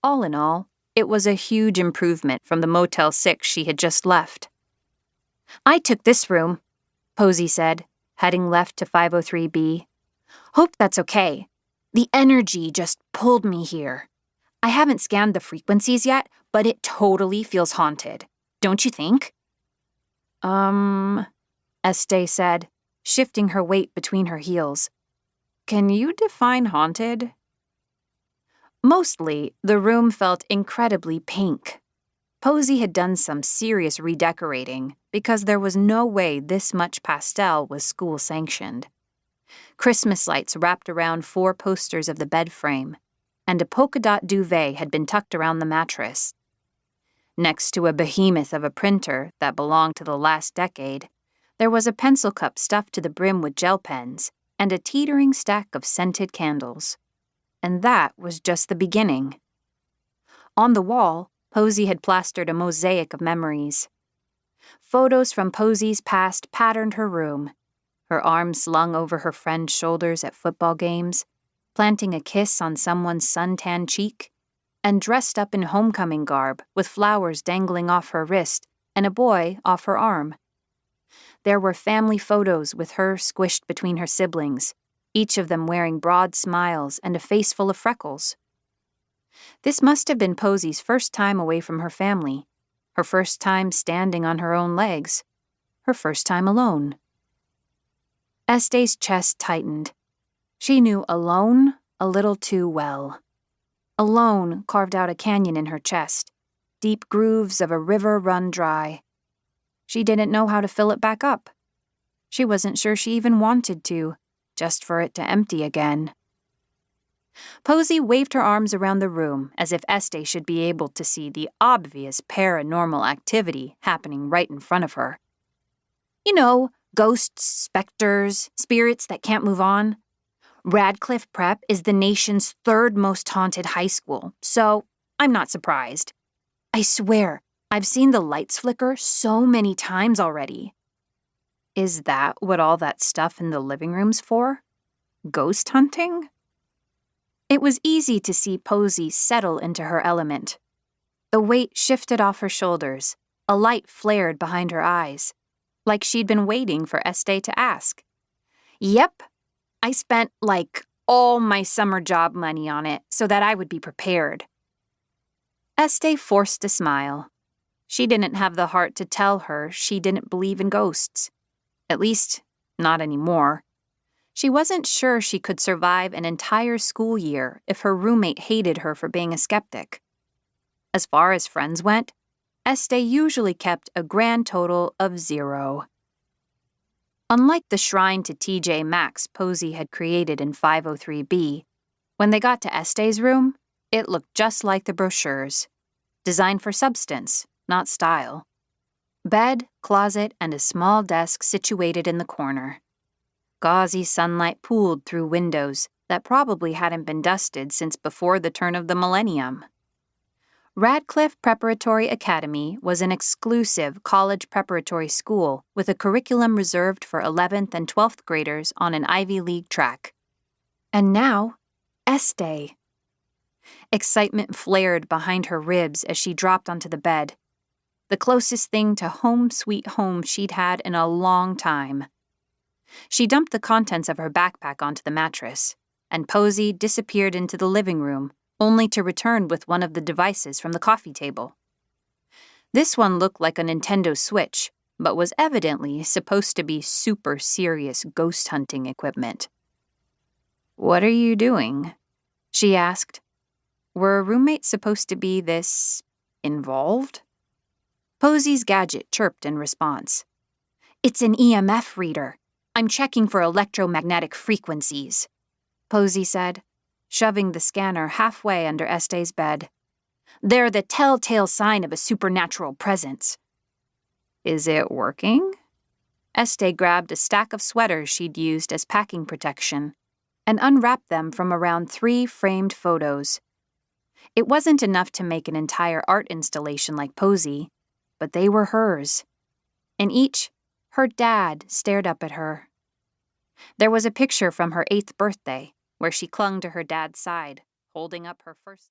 All in all, it was a huge improvement from the Motel 6 she had just left. "I took this room," Posey said, heading left to 503B. "Hope that's okay. The energy just pulled me here. I haven't scanned the frequencies yet, but it totally feels haunted. Don't you think?" Este said, shifting her weight between her heels. "Can you define haunted?" Mostly, the room felt incredibly pink. Posey had done some serious redecorating because there was no way this much pastel was school-sanctioned. Christmas lights wrapped around 4 posters of the bed frame, and a polka-dot duvet had been tucked around the mattress. Next to a behemoth of a printer that belonged to the last decade, there was a pencil cup stuffed to the brim with gel pens and a teetering stack of scented candles. And that was just the beginning. On the wall, Posey had plastered a mosaic of memories. Photos from Posey's past patterned her room, her arms slung over her friend's shoulders at football games, planting a kiss on someone's suntanned cheek, and dressed up in homecoming garb with flowers dangling off her wrist and a boy off her arm. There were family photos with her squished between her siblings, each of them wearing broad smiles and a face full of freckles. This must have been Posey's first time away from her family, her first time standing on her own legs, her first time alone. Este's chest tightened. She knew alone a little too well. Alone carved out a canyon in her chest, deep grooves of a river run dry. She didn't know how to fill it back up. She wasn't sure she even wanted to, just for it to empty again. Posey waved her arms around the room as if Este should be able to see the obvious paranormal activity happening right in front of her. You know, ghosts, specters, spirits that can't move on. Radcliffe Prep is the nation's 3rd most haunted high school, so I'm not surprised. I swear, I've seen the lights flicker so many times already. Is that what all that stuff in the living room's for? Ghost hunting? It was easy to see Posey settle into her element. The weight shifted off her shoulders, a light flared behind her eyes, like she'd been waiting for Este to ask. Yep, I spent, all my summer job money on it so that I would be prepared. Este forced a smile. She didn't have the heart to tell her she didn't believe in ghosts. At least, not anymore. She wasn't sure she could survive an entire school year if her roommate hated her for being a skeptic. As far as friends went, Este usually kept a grand total of 0. Unlike the shrine to TJ Maxx Posey had created in 503B, when they got to Este's room, it looked just like the brochures. Designed for substance, not style. Bed, closet, and a small desk situated in the corner. Gauzy sunlight pooled through windows that probably hadn't been dusted since before the turn of the millennium. Radcliffe Preparatory Academy was an exclusive college preparatory school with a curriculum reserved for 11th and 12th graders on an Ivy League track. And now, Este. Excitement flared behind her ribs as she dropped onto the bed. The closest thing to home sweet home she'd had in a long time. She dumped the contents of her backpack onto the mattress, and Posey disappeared into the living room, only to return with one of the devices from the coffee table. This one looked like a Nintendo Switch, but was evidently supposed to be super serious ghost hunting equipment. "What are you doing?" she asked. Were roommates supposed to be this involved? Posey's gadget chirped in response. "It's an EMF reader. I'm checking for electromagnetic frequencies," Posey said, shoving the scanner halfway under Este's bed. "They're the telltale sign of a supernatural presence." "Is it working?" Este grabbed a stack of sweaters she'd used as packing protection and unwrapped them from around 3 framed photos. It wasn't enough to make an entire art installation like Posey, but they were hers. In each, her dad stared up at her. There was a picture from her 8th birthday, where she clung to her dad's side, holding up her first...